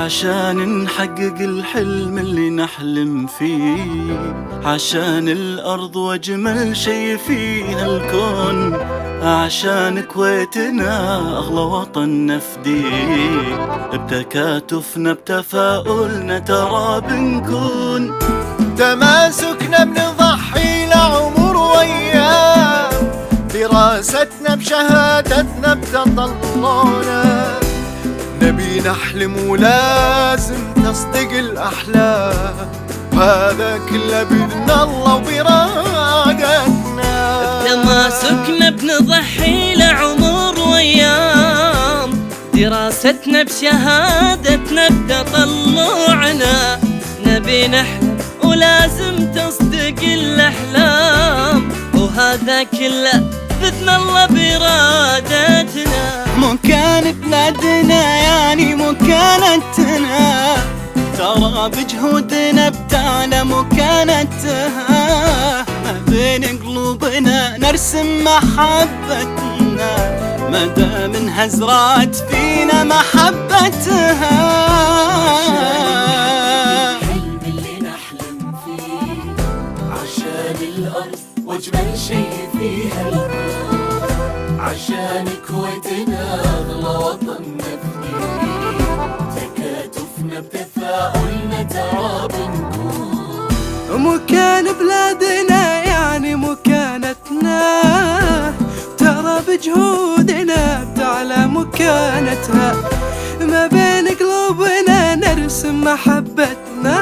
عشان نحقق الحلم اللي نحلم فيه، عشان الأرض وأجمل شي فيها الكون، عشان كويتنا أغلى وطن نفديه، بتكاتفنا بتفاؤلنا ترى بنكون، تماسكنا بنضحي لعمر وأيام، دراستنا بشهادتنا بتطلعنا، نبي نحلم ولازم تصدق الأحلام، وهذا كله بإذن الله وبإرادتنا. بتماسكنا بنضحي لعمر وأيام، دراستنا بشهادتنا بتطلعنا، نبي نحلم ولازم تصدق الأحلام، وهذا كله بإذن الله بإرادتنا. مكان بلادنا يعني مكانتنا، ترى بجهودنا بتعلى مكانتها، ما بين قلوبنا نرسم محبتنا، ما دام انها زرعت فينا محبتها. الحلم اللي نحلم فيه، عشان الأرض واجمل شي فيها الكون، عشان كويتنا أغلى وطن نفديه، تكاتفنا بتفاؤلنا ترى بنكون، مكان بلادنا يعني مكانتنا، ترى بجهودنا بتعلى مكانتها، ما بين قلوبنا نرسم محبتنا،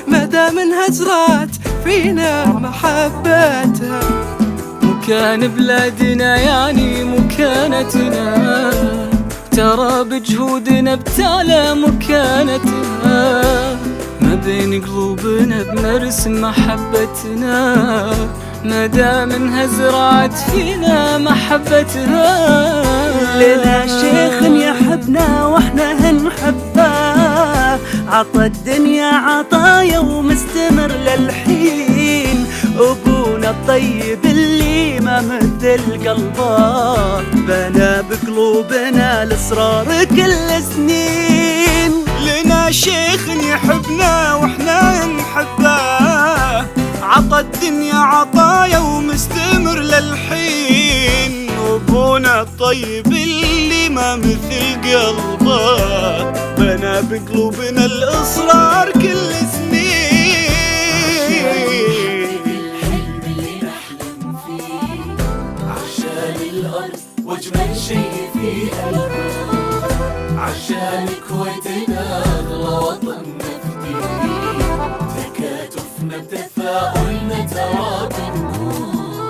ما دام انها زرعت فينا محبتها. مكان بلادنا يعني مكانتنا، ترى بجهودنا بتعلى مكانتها، ما بين قلوبنا بنرسم محبتنا، ما دام انها زرعت فينا محبتها. لنا شيخ يحبنا واحنا نحبه، عطى الدنيا عطايا ومستمر للحين، أبونا الطيب اللي ما مثل قلبه، بنى بقلوبنا الأسرار كل سنين. لنا شيخ يحبنا واحنا نحبه، عطى الدنيا عطايا ومستمر للحين، وابونا الطيب اللي ما مثل قلبه، بنى بقلوبنا الأسرار كل سنين. الحلم اللي نحلم فيه، عشان الأرض واجمل شي فيها الكون، عشان كويتنا أغلى وطن نفديه، تكاتفنا بتفاؤلنا ترى بنكون،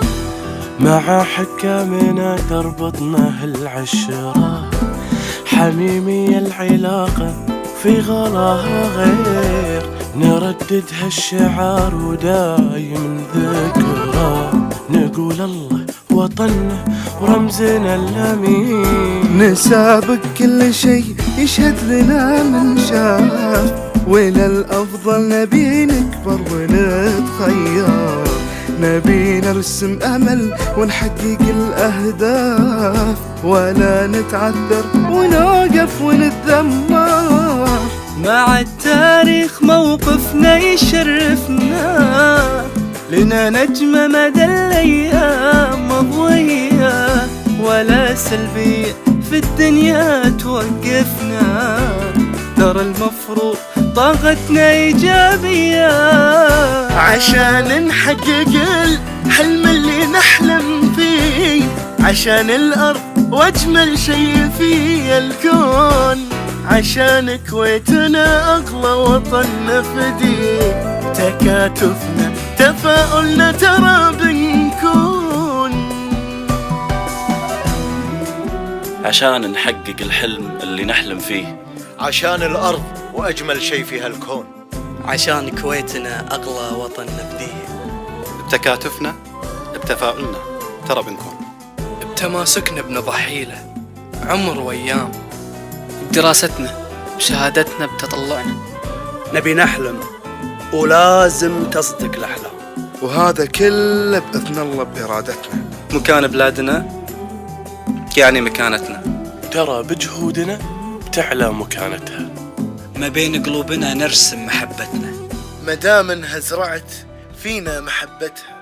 مع حكامنا تربطنا هالعشرة، حميمية العلاقة في غلاها غير، نردد هالشعار ودايم ذكرى، نقول الله وطننا ورمزنا الأمين، نسابق كل شي يشهد لنا من شاف، وإلى الأفضل نبي نكبر ونتخير، نبي نرسم أمل ونحقق الأهداف، ولا نتعذر ونوقف ونتذمر، مع التاريخ موقفنا يشرفنا، لنا نجمة مدى الأيام مضوية، ولا سلبية في الدنيا توقفنا، ترى المفروض طاقتنا إيجابية، عشان نحقق الحلم اللي نحلم فيه، عشان الأرض وأجمل شي في الكون، عشان كويتنا أغلى وطن نفديه، تكاتفنا تفاؤلنا ترى بنكون، عشان نحقق الحلم اللي نحلم فيه، عشان الأرض وأجمل شي فيها الكون، عشان كويتنا أغلى وطن نبديه، بتكاتفنا بتفاؤلنا ترى بنكون، بتماسكنا بنضحي له عمر وأيام، بدراستنا بشهادتنا بتطلعنا، نبي نحلم ولازم تصدق الأحلام، وهذا كله بإذن الله بإرادتنا. مكان بلادنا يعني مكانتنا، ترى بجهودنا بتعلى مكانتها، ما بين قلوبنا نرسم محبتنا. مدام انها زرعت فينا محبتها